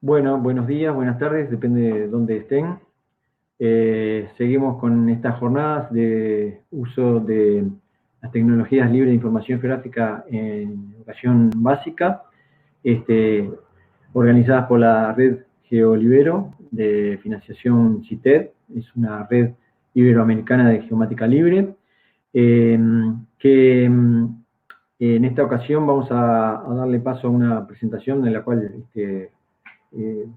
Bueno, buenos días, buenas tardes, depende de dónde estén. Seguimos con estas jornadas de uso de las tecnologías libres de información geográfica en educación básica, este, organizadas por la red GeoLibero de financiación CITED. Es una red iberoamericana de geomática libre, eh, que en esta ocasión vamos a darle paso a una presentación en la cual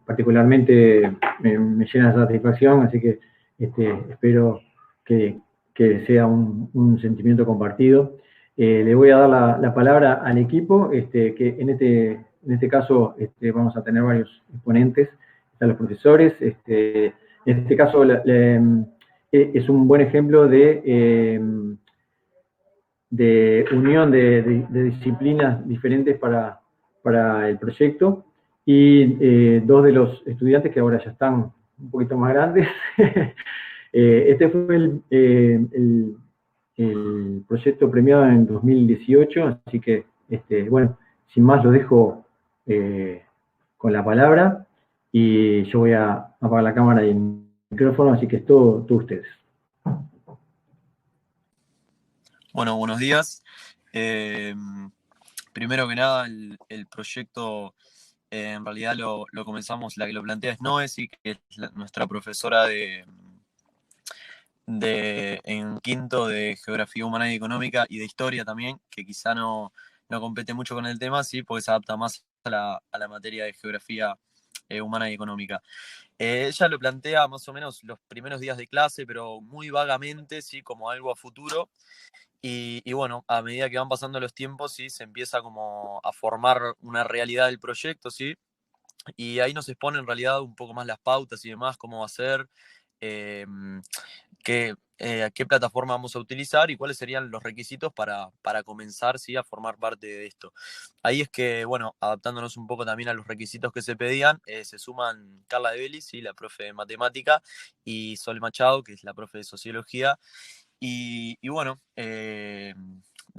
particularmente me llena de satisfacción, así que espero que, que sea un sentimiento compartido. Le voy a dar la palabra al equipo, que en este caso vamos a tener varios exponentes, están los profesores. En este caso es un buen ejemplo de unión de disciplinas diferentes para el proyecto, y dos de los estudiantes que ahora ya están un poquito más grandes. Este fue el proyecto premiado en 2018, así que, bueno, sin más lo dejo con la palabra, y yo voy a apagar la cámara y el micrófono, así que es todo ustedes. Bueno, buenos días. Eh, Primero que nada, el proyecto en realidad lo comenzamos, la que lo plantea es Noesi, que es nuestra profesora en quinto de Geografía Humana y Económica y de Historia también, que quizá no compete mucho con el tema, sí, porque se adapta más a la materia de Geografía Humana y Económica. Ella lo plantea más o menos los primeros días de clase, pero muy vagamente, sí, como algo a futuro. Y bueno, a medida que van pasando los tiempos, sí, se empieza como a formar una realidad del proyecto, sí, y ahí nos expone en realidad un poco más las pautas y demás, cómo va a ser, eh, qué plataforma vamos a utilizar y cuáles serían los requisitos para comenzar, sí, a formar parte de esto. Ahí es que, bueno, adaptándonos un poco también a los requisitos que se pedían, se suman Carla de Bellis, sí, la profe de matemática, y Sol Machado, que es la profe de sociología. Y bueno, de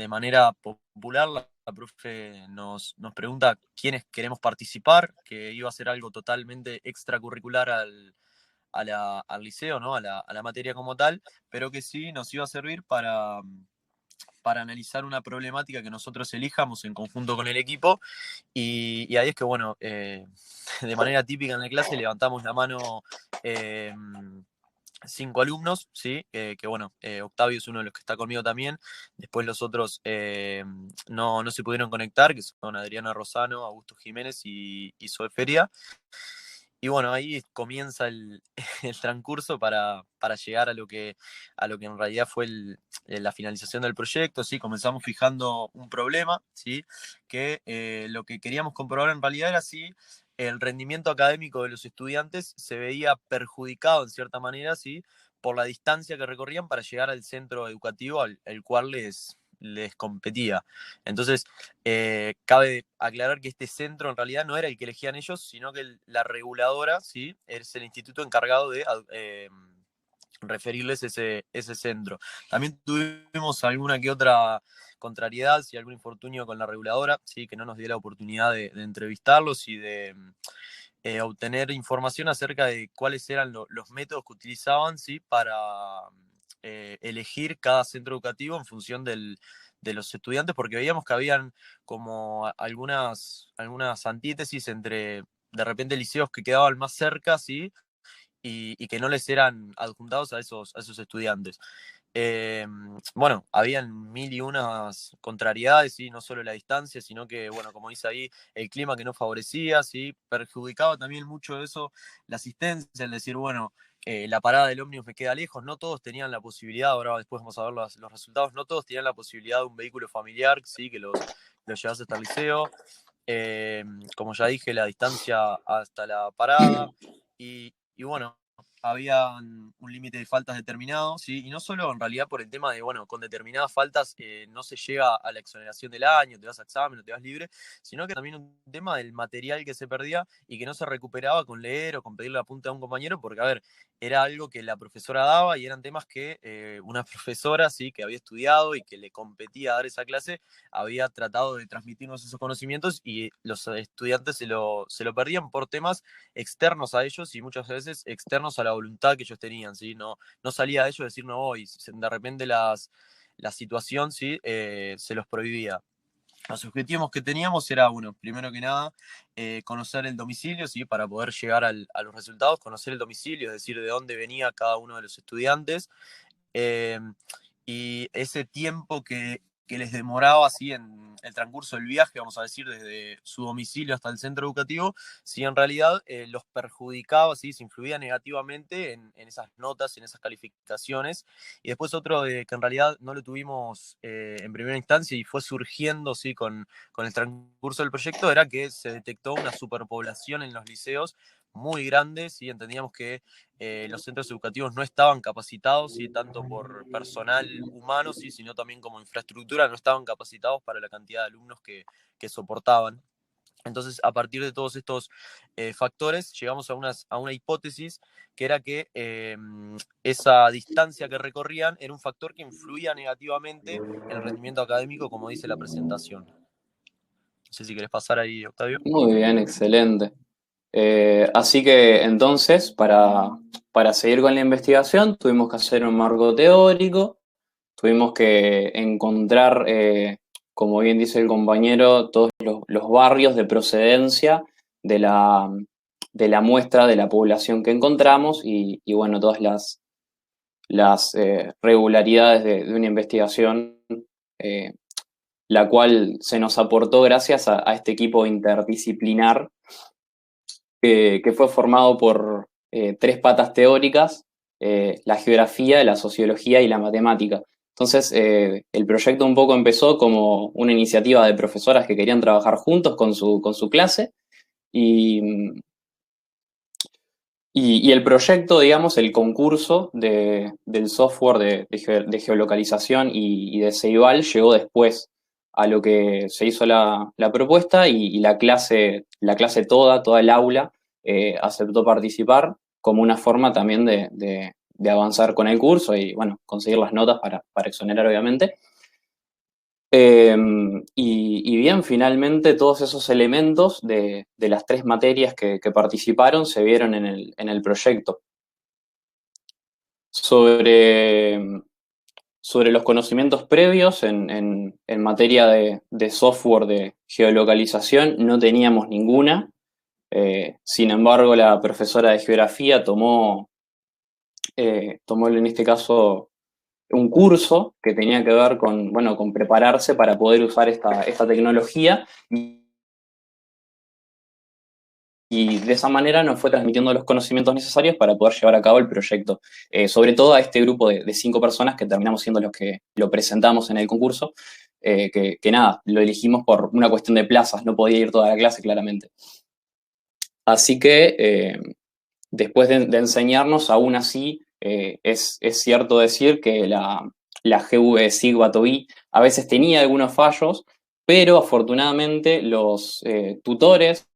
manera popular, la profe nos pregunta quiénes queremos participar, que iba a ser algo totalmente extracurricular al liceo, ¿no? A la materia como tal, pero que sí nos iba a servir para analizar una problemática que nosotros elijamos en conjunto con el equipo. Y ahí es que, bueno, de manera típica en la clase levantamos la mano. 5 alumnos, ¿sí? Que bueno, Octavio es uno de los que está conmigo también. Después los otros no se pudieron conectar, que son Adriana Rosano, Augusto Jiménez y Zoe Feria. Y bueno, ahí comienza el transcurso para llegar a lo que en realidad fue la finalización del proyecto, ¿sí? Comenzamos fijando un problema, ¿sí? Que lo que queríamos comprobar en realidad era si el rendimiento académico de los estudiantes se veía perjudicado en cierta manera, ¿sí? Por la distancia que recorrían para llegar al centro educativo al cual les competía. Entonces, cabe aclarar que este centro en realidad no era el que elegían ellos, sino que la reguladora, ¿sí? Es el instituto encargado de referirles ese centro. También tuvimos alguna que otra contrariedad, y algún infortunio con la reguladora, ¿sí? Que no nos dio la oportunidad de entrevistarlos y de obtener información acerca de cuáles eran los métodos que utilizaban, ¿sí? Para elegir cada centro educativo en función de los estudiantes, porque veíamos que habían como algunas antítesis entre de repente liceos que quedaban más cerca, ¿sí? Y que no les eran adjuntados a esos estudiantes. Bueno, habían mil y unas contrariedades, ¿sí? No solo la distancia, sino que, bueno, como dice ahí, el clima que no favorecía, ¿sí? Perjudicaba también mucho eso, la asistencia, el decir, bueno, la parada del ómnibus me queda lejos, no todos tenían la posibilidad, ahora después vamos a ver los resultados, no todos tenían la posibilidad de un vehículo familiar, ¿sí? Que los llevase hasta el liceo. Como ya dije, la distancia hasta la parada, y bueno, había un límite de faltas determinado, ¿sí? Y no solo en realidad por el tema de, bueno, con determinadas faltas no se llega a la exoneración del año, te vas a examen o te vas libre, sino que también un tema del material que se perdía y que no se recuperaba con leer o con pedirle la punta a un compañero, porque, a ver, era algo que la profesora daba y eran temas que una profesora, ¿sí? Que había estudiado y que le competía dar esa clase, había tratado de transmitirnos esos conocimientos y los estudiantes se lo perdían por temas externos a ellos y muchas veces externos a la voluntad que ellos tenían, ¿sí? No salía de ellos decir no voy, de repente la situación, ¿sí? Se los prohibía. Los objetivos que teníamos era, bueno, primero que nada, conocer el domicilio, ¿sí? Para poder llegar a los resultados, conocer el domicilio, es decir, de dónde venía cada uno de los estudiantes, eh, y ese tiempo que les demoraba así en el transcurso del viaje, vamos a decir, desde su domicilio hasta el centro educativo, si en realidad los perjudicaba, ¿sí? Se influía negativamente en esas notas, en esas calificaciones. Y después otro que en realidad no lo tuvimos en primera instancia y fue surgiendo, ¿sí? Con el transcurso del proyecto, era que se detectó una superpoblación en los liceos muy grande, ¿sí? Entendíamos que los centros educativos no estaban capacitados, ¿sí? Tanto por personal humano, ¿sí? Sino también como infraestructura, no estaban capacitados para la cantidad de alumnos que soportaban. Entonces, a partir de todos estos factores, llegamos a una hipótesis que era que esa distancia que recorrían era un factor que influía negativamente en el rendimiento académico, como dice la presentación. No sé si querés pasar ahí, Octavio. Muy bien, excelente. Así que entonces, para seguir con la investigación, tuvimos que hacer un marco teórico, tuvimos que encontrar, como bien dice el compañero, todos los barrios de procedencia de la muestra de la población que encontramos y bueno, todas las regularidades de una investigación, eh, la cual se nos aportó gracias a este equipo interdisciplinar que fue formado por tres patas teóricas, la geografía, la sociología y la matemática. Entonces, el proyecto un poco empezó como una iniciativa de profesoras que querían trabajar juntos con su clase y, y el proyecto, digamos, el concurso del software de geolocalización y de Ceibal llegó después a lo que se hizo la propuesta y la clase toda el aula, aceptó participar como una forma también de avanzar con el curso y, bueno, conseguir las notas para exonerar, obviamente. Y bien, finalmente todos esos elementos de las tres materias que participaron se vieron en el proyecto. Sobre los conocimientos previos en materia de software de geolocalización no teníamos ninguna. Sin embargo, la profesora de geografía tomó en este caso un curso que tenía que ver con, bueno, con prepararse para poder usar esta tecnología y de esa manera nos fue transmitiendo los conocimientos necesarios para poder llevar a cabo el proyecto. Sobre todo a este grupo de 5 personas que terminamos siendo los que lo presentamos en el concurso, que nada, lo elegimos por una cuestión de plazas, no podía ir toda la clase claramente. Así que después de enseñarnos, aún así, es cierto decir que la GV SIG Batoví a veces tenía algunos fallos, pero afortunadamente los tutores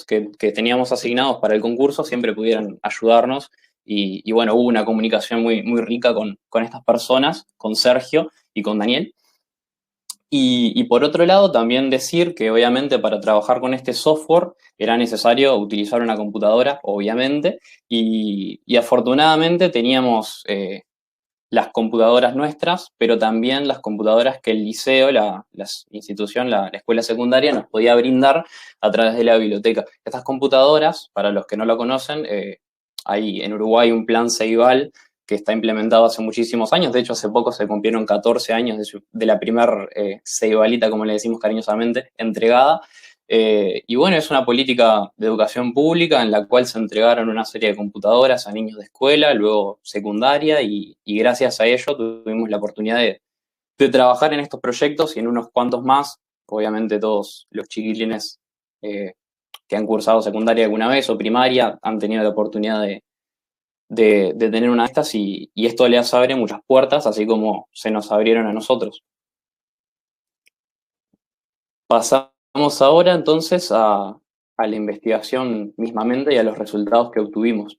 que teníamos asignados para el concurso siempre pudieron ayudarnos y bueno, hubo una comunicación muy rica con estas personas, con Sergio y con Daniel. Y por otro lado, también decir que obviamente para trabajar con este software era necesario utilizar una computadora, obviamente, y afortunadamente teníamos las computadoras nuestras, pero también las computadoras que el liceo, la institución, la escuela secundaria nos podía brindar a través de la biblioteca. Estas computadoras, para los que no lo conocen, hay en Uruguay un plan Ceibal que está implementado hace muchísimos años. De hecho, hace poco se cumplieron 14 años de la primer Ceibalita, como le decimos cariñosamente, entregada. Y bueno, es una política de educación pública en la cual se entregaron una serie de computadoras a niños de escuela, luego secundaria, y gracias a ello tuvimos la oportunidad de trabajar en estos proyectos y en unos cuantos más. Obviamente todos los chiquilines que han cursado secundaria alguna vez o primaria han tenido la oportunidad de tener una de estas y esto les abre muchas puertas, así como se nos abrieron a nosotros. Pasamos ahora entonces a la investigación mismamente y a los resultados que obtuvimos.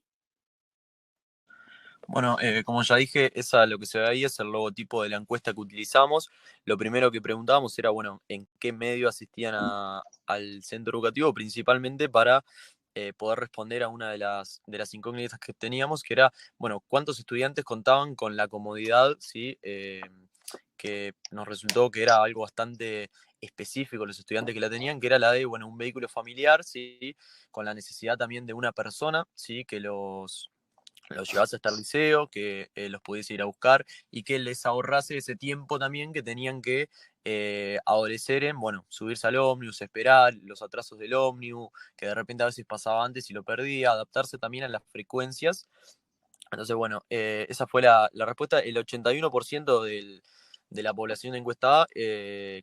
Bueno, como ya dije, lo que se ve ahí es el logotipo de la encuesta que utilizamos. Lo primero que preguntábamos era, bueno, en qué medio asistían al centro educativo, principalmente para poder responder a una de las incógnitas que teníamos, que era, bueno, cuántos estudiantes contaban con la comodidad, ¿sí? Que nos resultó que era algo bastante específico los estudiantes que la tenían, que era la de, bueno, un vehículo familiar, ¿sí? Con la necesidad también de una persona, ¿sí? Que los llevase hasta el liceo, que los pudiese ir a buscar y que les ahorrase ese tiempo también que tenían que adolecer en, bueno, subirse al ómnibus, esperar los atrasos del ómnibus, que de repente a veces pasaba antes y lo perdía, adaptarse también a las frecuencias. Entonces, bueno, esa fue la respuesta. El 81% de la población encuestada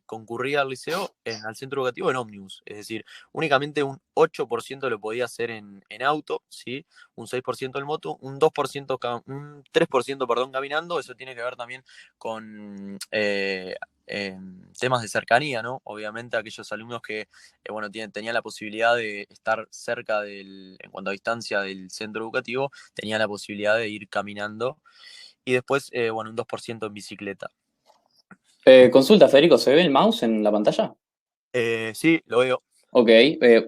concurría al liceo, al centro educativo en ómnibus. Es decir, únicamente un 8% lo podía hacer en auto, ¿sí? Un 6% en moto, un 2%, un 3%, perdón, caminando. Eso tiene que ver también con temas de cercanía, ¿no? Obviamente aquellos alumnos que bueno, tenían la posibilidad de estar cerca en cuanto a distancia del centro educativo, tenía la posibilidad de ir caminando y después, bueno, un 2% en bicicleta. Consulta, Federico, ¿se ve el mouse en la pantalla? Sí, lo veo. Ok,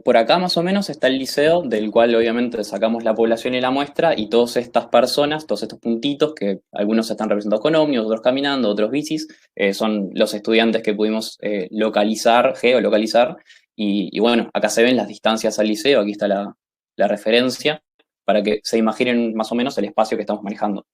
por acá más o menos está el liceo, del cual obviamente sacamos la población y la muestra, y todas estas personas, todos estos puntitos, que algunos están representados con ómnibus, otros caminando, otros bicis, son los estudiantes que pudimos localizar, geolocalizar, y bueno, acá se ven las distancias al liceo, aquí está la referencia, para que se imaginen más o menos el espacio que estamos manejando.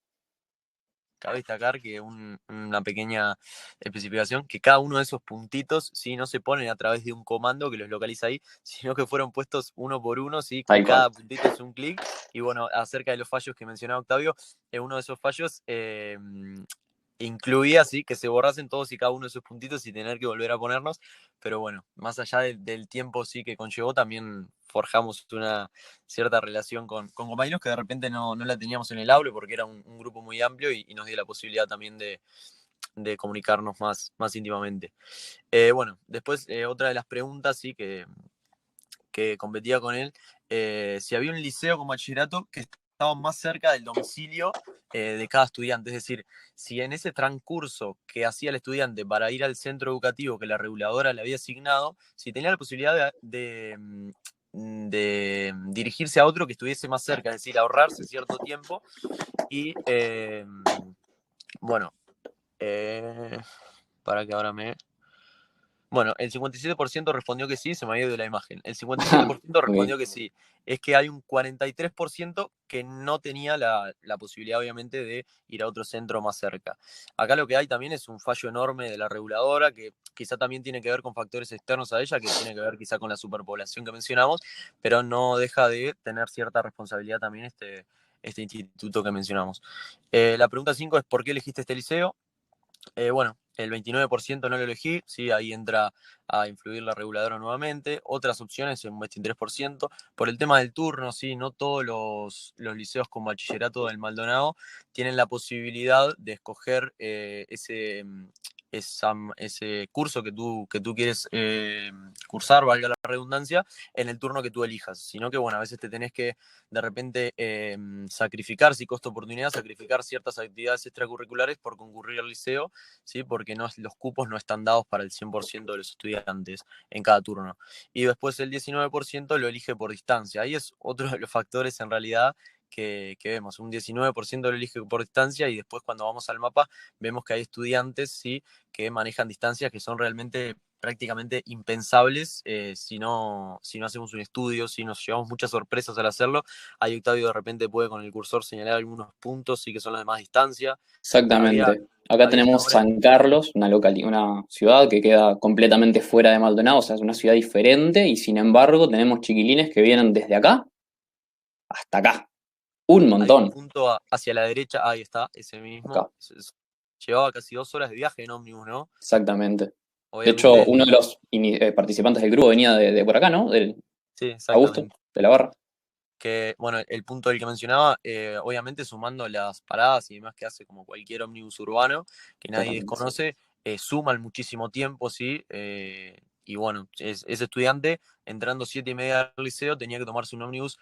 Cabe destacar que una pequeña especificación, que cada uno de esos puntitos, ¿sí? No se ponen a través de un comando que los localiza ahí, sino que fueron puestos uno por uno, ¿sí? Tal cual. Cada puntito es un clic. Y bueno, acerca de los fallos que mencionaba Octavio, uno de esos fallos incluía, ¿sí? Que se borrasen todos y cada uno de esos puntitos y tener que volver a ponernos. Pero bueno, más allá del tiempo sí que conllevó, también forjamos una cierta relación con compañeros que de repente no la teníamos en el aula porque era un grupo muy amplio y nos dio la posibilidad también de comunicarnos más íntimamente. Bueno, después otra de las preguntas sí que competía con él, si había un liceo con bachillerato que estaba más cerca del domicilio de cada estudiante, es decir, si en ese transcurso que hacía el estudiante para ir al centro educativo que la reguladora le había asignado, si tenía la posibilidad de dirigirse a otro que estuviese más cerca, es decir, ahorrarse cierto tiempo y, bueno, para que ahora me... Bueno, el 57% respondió que sí, se me había ido la imagen. El 57% respondió que sí. Es que hay un 43% que no tenía la posibilidad, obviamente, de ir a otro centro más cerca. Acá lo que hay también es un fallo enorme de la reguladora, que quizá también tiene que ver con factores externos a ella, que tiene que ver quizá con la superpoblación que mencionamos, pero no deja de tener cierta responsabilidad también este instituto que mencionamos. La pregunta 5 es: ¿por qué elegiste este liceo? Bueno, el 29% no lo elegí, sí, ahí entra a influir la reguladora nuevamente. Otras opciones, un 23%. Por el tema del turno, sí, no todos los liceos con bachillerato del Maldonado tienen la posibilidad de escoger ese curso que tú quieres cursar, valga la redundancia, en el turno que tú elijas. Sino que, bueno, a veces te tenés que de repente sacrificar, si costo-oportunidad, sacrificar ciertas actividades extracurriculares por concurrir al liceo, ¿sí? Porque los cupos no están dados para el 100% de los estudiantes en cada turno. Y después el 19% lo elige por distancia. Ahí es otro de los factores en realidad que vemos. Un 19% lo elige por distancia y después cuando vamos al mapa vemos que hay estudiantes, ¿sí? Que manejan distancias que son realmente prácticamente impensables si no hacemos un estudio, si nos llevamos muchas sorpresas al hacerlo. Ahí Octavio de repente puede con el cursor señalar algunos puntos, sí que son las de más distancia. Había, Exactamente. Acá había hasta tenemos ahora. San Carlos, una ciudad que queda completamente fuera de Maldonado, o sea, es una ciudad diferente y sin embargo tenemos chiquilines que vienen desde acá hasta acá. Un Hay un montón. punto hacia la derecha, ahí está, ese mismo. Acá, Llevaba casi 2 horas de viaje en ómnibus, ¿no? exactamente. De hecho, Obviamente, uno de los participantes del grupo venía de por acá, ¿no? Del sí, Augusto, exactamente. de la Barra. que, bueno, el punto del que mencionaba, obviamente sumando las paradas y demás que hace como cualquier ómnibus urbano, que nadie Totalmente, sí. desconoce, suman muchísimo tiempo, ¿sí? Y bueno, ese estudiante, entrando 7:30 al liceo, tenía que tomarse un ómnibus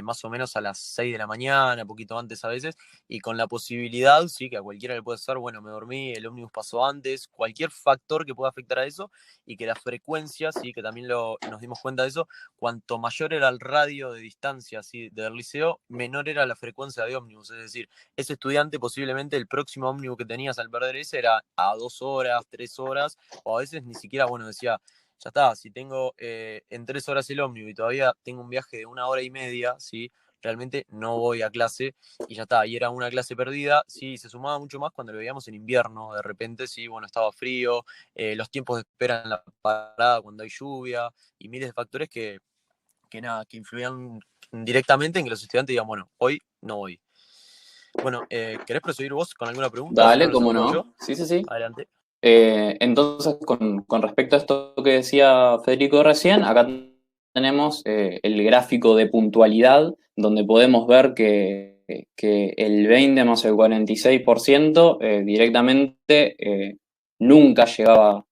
más o menos a las 6 de la mañana, poquito antes a veces, y con la posibilidad, sí, que a cualquiera le puede ser, bueno, me dormí, el ómnibus pasó antes, cualquier factor que pueda afectar a eso, y que la frecuencia, sí, que también nos dimos cuenta de eso, cuanto mayor era el radio de distancia, ¿sí?, del liceo, menor era la frecuencia de ómnibus, es decir, ese estudiante posiblemente el próximo ómnibus que tenías al perder ese era a 2 horas, 3 horas, o a veces ni siquiera, bueno, decía, ya está, si tengo en 3 horas el ómnibus y todavía tengo un viaje de 1 hora y media, ¿sí?, realmente no voy a clase y ya está, y era una clase perdida. Sí, se sumaba mucho más cuando lo veíamos en invierno, de repente, sí, bueno, estaba frío, los tiempos de espera en la parada cuando hay lluvia y miles de factores que nada, que influían directamente en que los estudiantes digan, bueno, hoy no voy. Bueno, ¿querés proseguir vos con alguna pregunta? Si no, Dale, los cómo hago yo. no. Sí, sí, sí. Adelante. Entonces, con respecto a esto que decía Federico recién, acá tenemos el gráfico de puntualidad, donde podemos ver que el 20 más el 46% directamente nunca llegaba,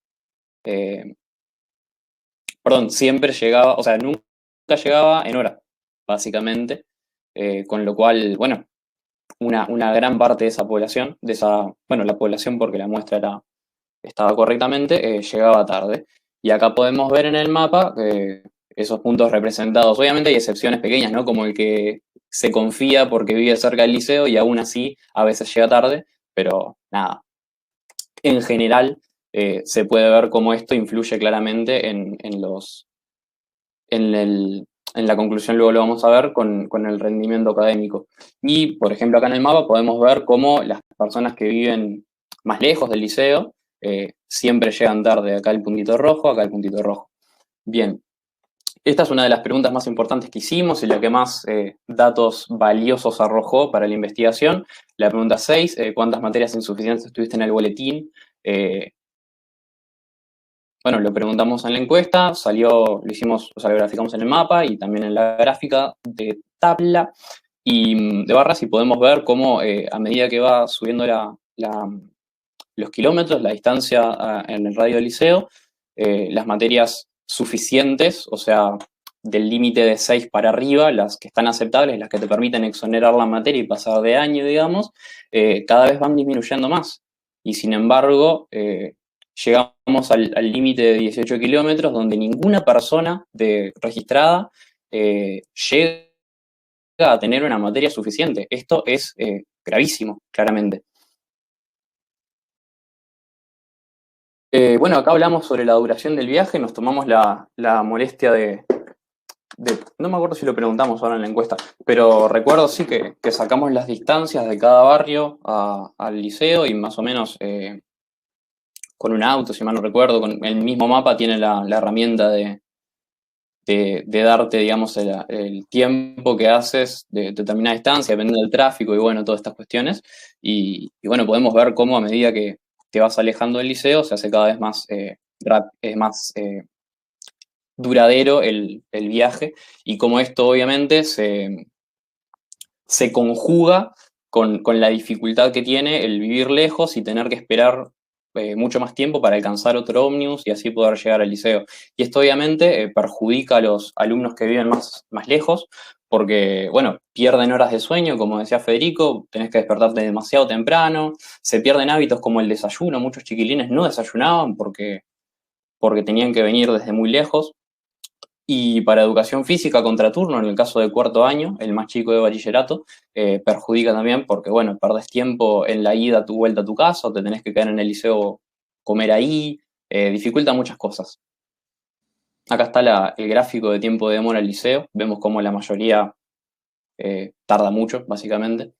perdón, siempre llegaba, o sea, nunca llegaba en hora, básicamente, con lo cual, bueno, una gran parte de esa población, bueno, la población porque la muestra estaba correctamente, llegaba tarde. Y acá podemos ver en el mapa esos puntos representados. Obviamente hay excepciones pequeñas, ¿no? Como el que se confía porque vive cerca del liceo y aún así a veces llega tarde, pero nada. En general, se puede ver cómo esto influye claramente en la conclusión, luego lo vamos a ver con el rendimiento académico. Y, por ejemplo, acá en el mapa podemos ver cómo las personas que viven más lejos del liceo siempre llegan tarde. Acá el puntito rojo, acá el puntito rojo. Bien, esta es una de las preguntas más importantes que hicimos y la que más datos valiosos arrojó para la investigación. La pregunta 6, ¿cuántas materias insuficientes tuviste en el boletín? Bueno, lo preguntamos en la encuesta, lo hicimos, o sea, lo graficamos en el mapa y también en la gráfica de tabla y de barras y podemos ver cómo a medida que va subiendo los kilómetros, la distancia en el radio del liceo, las materias suficientes, o sea, del límite de 6 para arriba, las que están aceptables, las que te permiten exonerar la materia y pasar de año, digamos, cada vez van disminuyendo más. Y sin embargo, llegamos al límite de 18 kilómetros donde ninguna persona registrada llega a tener una materia suficiente. Esto es gravísimo, claramente. Bueno, acá hablamos sobre la duración del viaje, nos tomamos la molestia no me acuerdo si lo preguntamos ahora en la encuesta, pero recuerdo sí que sacamos las distancias de cada barrio al liceo y más o menos con un auto, si mal no recuerdo, con el mismo mapa tiene la herramienta de darte, digamos, el tiempo que haces de determinada distancia, dependiendo del tráfico y bueno, todas estas cuestiones. Y bueno, podemos ver cómo a medida que te vas alejando del liceo se hace cada vez más, duradero el viaje y cómo esto obviamente se conjuga con la dificultad que tiene el vivir lejos y tener que esperar mucho más tiempo para alcanzar otro ómnibus y así poder llegar al liceo. Y esto obviamente perjudica a los alumnos que viven más lejos porque, bueno, pierden horas de sueño, como decía Federico, tenés que despertarte demasiado temprano, se pierden hábitos como el desayuno, muchos chiquilines no desayunaban porque tenían que venir desde muy lejos. Y para educación física contraturno, en el caso de cuarto año, el más chico de bachillerato, perjudica también porque, bueno, perdés tiempo en la ida a tu vuelta a tu casa, o te tenés que quedar en el liceo, comer ahí, dificulta muchas cosas. Acá está el gráfico de tiempo de demora al liceo, vemos cómo la mayoría tarda mucho, básicamente.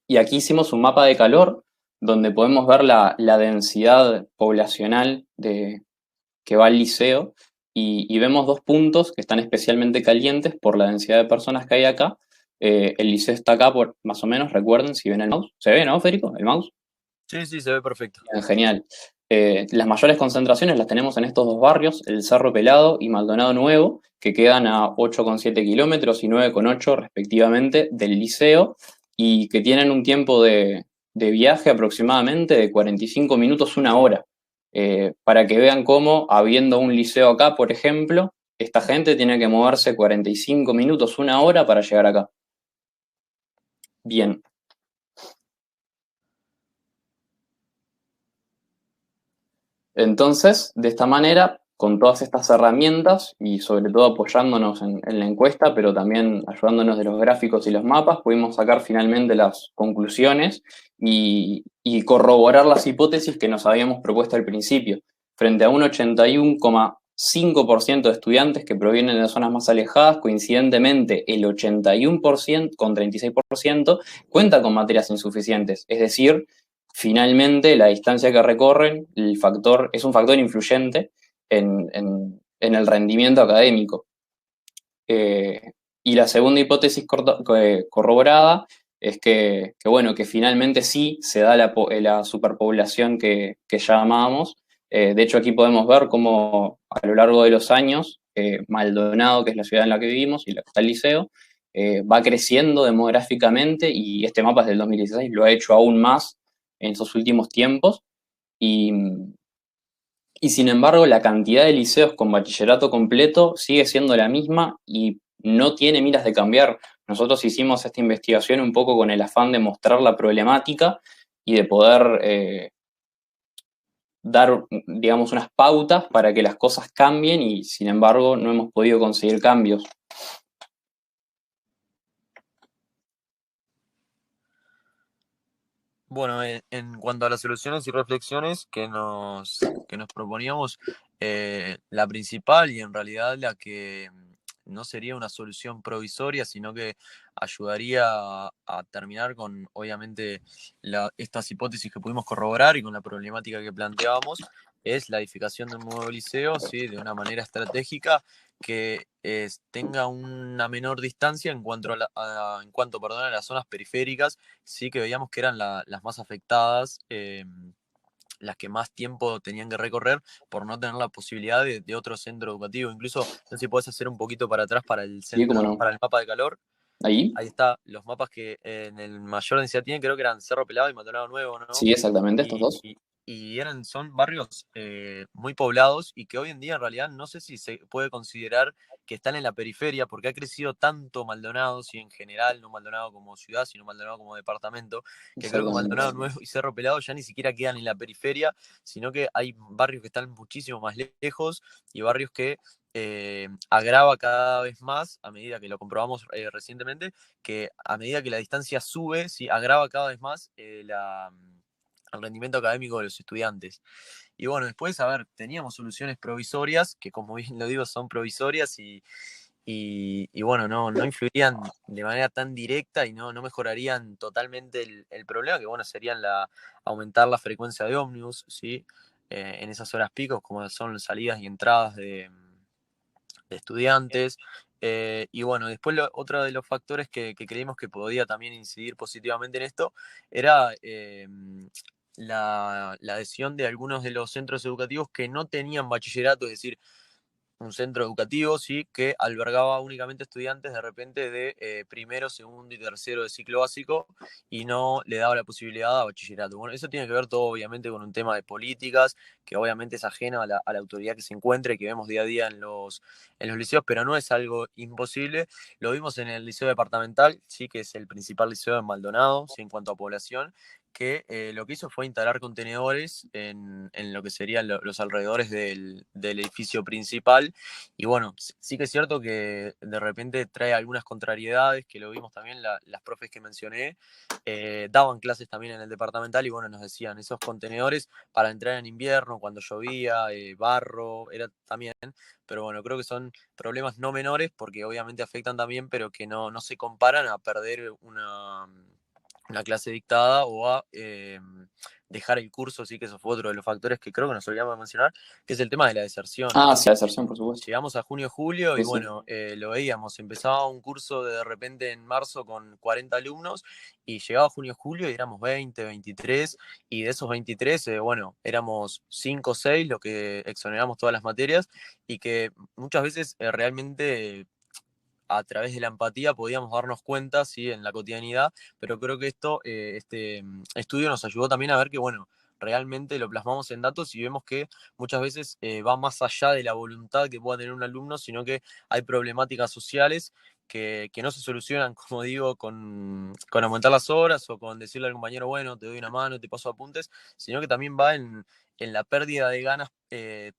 Y aquí hicimos un mapa de calor, donde podemos ver la densidad poblacional que va al liceo, y vemos dos puntos que están especialmente calientes por la densidad de personas que hay acá. El liceo está acá por, más o menos, recuerden, si ven el mouse. ¿Se ve, no, Federico? ¿El mouse? Sí, se ve perfecto. Genial. Las mayores concentraciones las tenemos en estos dos barrios, el Cerro Pelado y Maldonado Nuevo, que quedan a 8,7 kilómetros y 9,8 respectivamente del liceo, y que tienen un tiempo de viaje aproximadamente de 45 minutos, una hora. Para que vean cómo, habiendo un liceo acá, por ejemplo, esta gente tiene que moverse 45 minutos, una hora para llegar acá. Bien. Entonces, de esta manera, con todas estas herramientas y sobre todo apoyándonos en la encuesta, pero también ayudándonos de los gráficos y los mapas, pudimos sacar finalmente las conclusiones y corroborar las hipótesis que nos habíamos propuesto al principio. Frente a un 81,5% de estudiantes que provienen de zonas más alejadas, coincidentemente el 81% con 36% cuenta con materias insuficientes, es decir, finalmente la distancia que recorren es un factor influyente en el rendimiento académico. Y la segunda hipótesis corroborada es bueno, que finalmente sí se da la superpoblación que llamábamos. De hecho, aquí podemos ver cómo a lo largo de los años, Maldonado, que es la ciudad en la que vivimos y la que está el liceo, va creciendo demográficamente, y este mapa es del 2016, lo ha hecho aún más en esos últimos tiempos. Y, y sin embargo, la cantidad de liceos con bachillerato completo sigue siendo la misma y no tiene miras de cambiar. Nosotros hicimos esta investigación un poco con el afán de mostrar la problemática y de poder dar, digamos, unas pautas para que las cosas cambien, y sin embargo no hemos podido conseguir cambios. Bueno, en cuanto a las soluciones y reflexiones que nos proponíamos, la principal y en realidad la que no sería una solución provisoria, sino que ayudaría a terminar con, obviamente, estas hipótesis que pudimos corroborar y con la problemática que planteábamos, es la edificación de un nuevo liceo, ¿sí? De una manera estratégica que tenga una menor distancia en cuanto a las zonas periféricas, sí que veíamos que eran las más afectadas, las que más tiempo tenían que recorrer por no tener la posibilidad de otro centro educativo. Incluso, no sé si podés hacer un poquito para atrás para el Sí, cómo no. para el mapa de calor. Ahí. Ahí está, los mapas que en el mayor densidad tienen, creo que eran Cerro Pelado y Maldonado Nuevo, ¿no? Sí, exactamente, estos Y, dos. son barrios muy poblados y que hoy en día en realidad no sé si se puede considerar que están en la periferia, porque ha crecido tanto Maldonado, si en general, no Maldonado como ciudad, sino Maldonado como departamento, que creo que Maldonado Nuevo y Cerro Pelado ya ni siquiera quedan en la periferia, sino que hay barrios que están muchísimo más lejos y barrios que agrava cada vez más, a medida que lo comprobamos recientemente, que a medida que la distancia sube, ¿sí? Agrava cada vez más el rendimiento académico de los estudiantes. Y bueno, después, a ver, teníamos soluciones provisorias, que como bien lo digo, son provisorias y bueno, no influirían de manera tan directa y no mejorarían totalmente el problema, que bueno, serían aumentar la frecuencia de ómnibus, ¿sí? En esas horas picos, como son salidas y entradas de estudiantes. Y bueno, después otro de los factores que creímos que podía también incidir positivamente en esto era la adhesión de algunos de los centros educativos que no tenían bachillerato, es decir, un centro educativo, sí, que albergaba únicamente estudiantes de repente de primero, segundo y tercero de ciclo básico y no le daba la posibilidad a bachillerato. Bueno, eso tiene que ver todo obviamente con un tema de políticas, que obviamente es ajeno a la autoridad que se encuentre, que vemos día a día en los liceos, pero no es algo imposible. Lo vimos en el liceo departamental, sí, que es el principal liceo de Maldonado, sí, en cuanto a población, que lo que hizo fue instalar contenedores en lo que serían los alrededores del edificio principal. Y bueno, sí que es cierto que de repente trae algunas contrariedades, que lo vimos también las profes que mencioné, daban clases también en el departamental y bueno, nos decían, esos contenedores para entrar en invierno, cuando llovía, barro, era también, pero bueno, creo que son problemas no menores porque obviamente afectan también, pero que no se comparan a perder una clase dictada o a dejar el curso, sí, que eso fue otro de los factores que creo que nos olvidamos de mencionar, que es el tema de la deserción. Ah, sí, la deserción, por supuesto. Llegamos a junio, julio Sí, y sí. bueno, lo veíamos, empezaba un curso de repente en marzo con 40 alumnos y llegaba junio, julio y éramos 20, 23 y de esos 23, bueno, éramos 5 o 6 los que exoneramos todas las materias y que muchas veces realmente a través de la empatía podíamos darnos cuenta, sí, en la cotidianidad, pero creo que este estudio nos ayudó también a ver que, bueno, realmente lo plasmamos en datos y vemos que muchas veces va más allá de la voluntad que pueda tener un alumno, sino que hay problemáticas sociales que no se solucionan, como digo, con aumentar las horas o con decirle al compañero, bueno, te doy una mano, te paso apuntes, sino que también va en la pérdida de ganas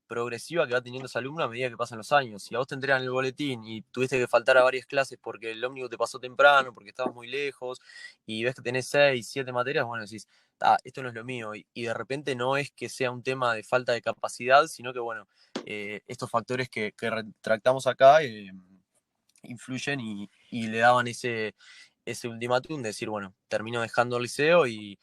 progresiva que va teniendo ese alumno a medida que pasan los años. Si a vos te entregan el boletín y tuviste que faltar a varias clases porque el ómnibus te pasó temprano, porque estabas muy lejos, y ves que tenés 6, 7 materias, bueno, decís, esto no es lo mío. Y de repente no es que sea un tema de falta de capacidad, sino que, bueno, estos factores que retractamos acá influyen y le daban ese ultimátum de decir, bueno, termino dejando el liceo y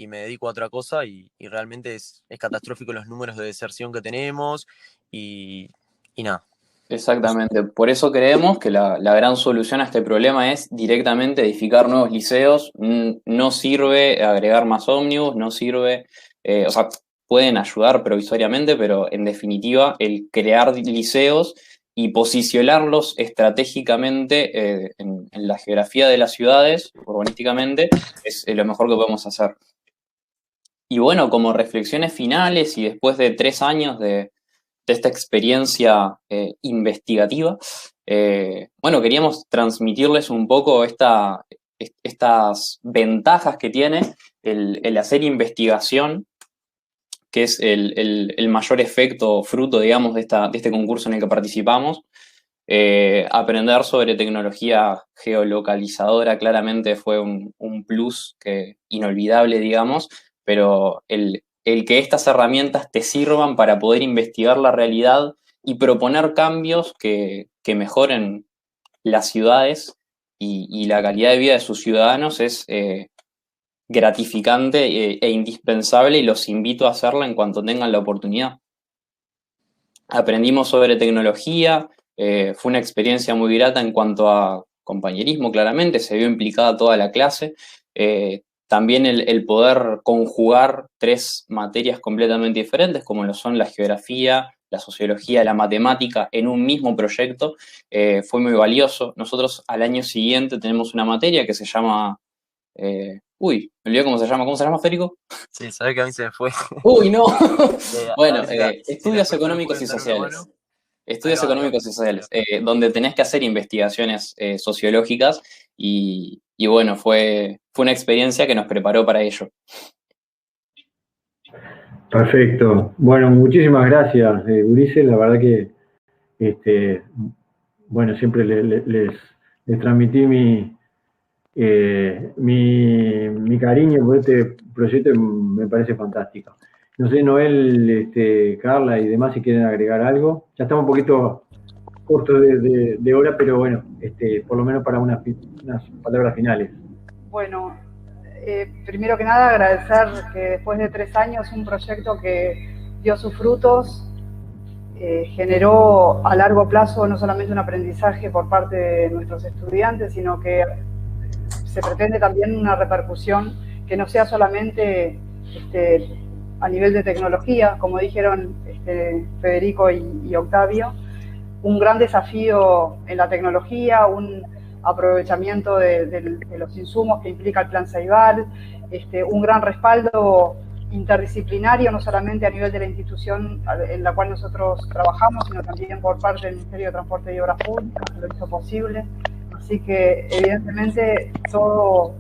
me dedico a otra cosa y realmente es catastrófico los números de deserción que tenemos y nada. Exactamente, por eso creemos que la gran solución a este problema es directamente edificar nuevos liceos. No sirve agregar más ómnibus, no sirve, o sea, pueden ayudar provisoriamente, pero en definitiva el crear liceos y posicionarlos estratégicamente en la geografía de las ciudades, urbanísticamente, es lo mejor que podemos hacer. Y bueno, como reflexiones finales y después de 3 años de esta experiencia investigativa, bueno, queríamos transmitirles un poco estas ventajas que tiene el hacer investigación, que es el mayor efecto, fruto, digamos, de este concurso en el que participamos. Aprender sobre tecnología geolocalizadora claramente fue un plus inolvidable, digamos, pero el que estas herramientas te sirvan para poder investigar la realidad y proponer cambios que mejoren las ciudades y la calidad de vida de sus ciudadanos es gratificante e indispensable y los invito a hacerlo en cuanto tengan la oportunidad. Aprendimos sobre tecnología, fue una experiencia muy grata en cuanto a compañerismo, claramente, se vio implicada toda la clase. También el poder conjugar 3 materias completamente diferentes, como lo son la geografía, la sociología, la matemática, en un mismo proyecto, fue muy valioso. Nosotros al año siguiente tenemos una materia que se llama... me olvidé cómo se llama. ¿Cómo se llama, Federico? Sí, sabés que a mí se me fue. ¡Uy, no! Bueno, si estudios económicos y sociales. Estudios económicos y sociales, donde tenés que hacer investigaciones sociológicas y bueno, fue una experiencia que nos preparó para ello. Perfecto. Bueno, muchísimas gracias, Ulises. La verdad que, bueno, siempre les transmití mi cariño por este proyecto, me parece fantástico. No sé, Noel, Carla y demás, si quieren agregar algo. Ya estamos un poquito cortos de hora, pero bueno, por lo menos para unas palabras finales. Bueno, primero que nada agradecer que después de 3 años un proyecto que dio sus frutos, generó a largo plazo no solamente un aprendizaje por parte de nuestros estudiantes, sino que se pretende también una repercusión que no sea solamente a nivel de tecnología, como dijeron Federico y Octavio, un gran desafío en la tecnología, un aprovechamiento de los insumos que implica el Plan Ceibal, un gran respaldo interdisciplinario, no solamente a nivel de la institución en la cual nosotros trabajamos, sino también por parte del Ministerio de Transporte y Obras Públicas, que lo hizo posible. Así que, evidentemente, todo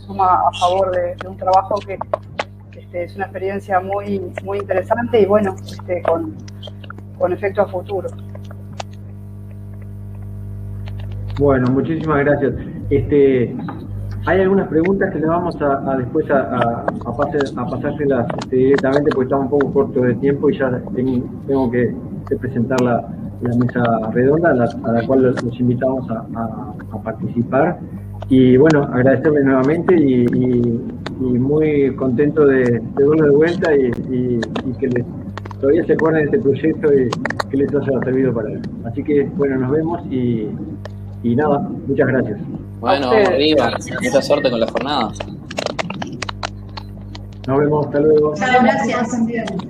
suma a favor de un trabajo que es una experiencia muy, muy interesante y, bueno, con efecto a futuro. Bueno, muchísimas gracias. Hay algunas preguntas que le vamos a después a pasárselas directamente porque estamos un poco cortos de tiempo y ya tengo que presentar la mesa redonda a la cual los invitamos a participar. Y bueno, agradecerles nuevamente y muy contento de verlo de vuelta y que todavía se acuerden de este proyecto y que les haya servido para él. Así que, bueno, nos vemos y nada, muchas gracias. Bueno, vamos arriba. Mucha suerte con la jornada. Nos vemos, hasta luego. Chao, gracias.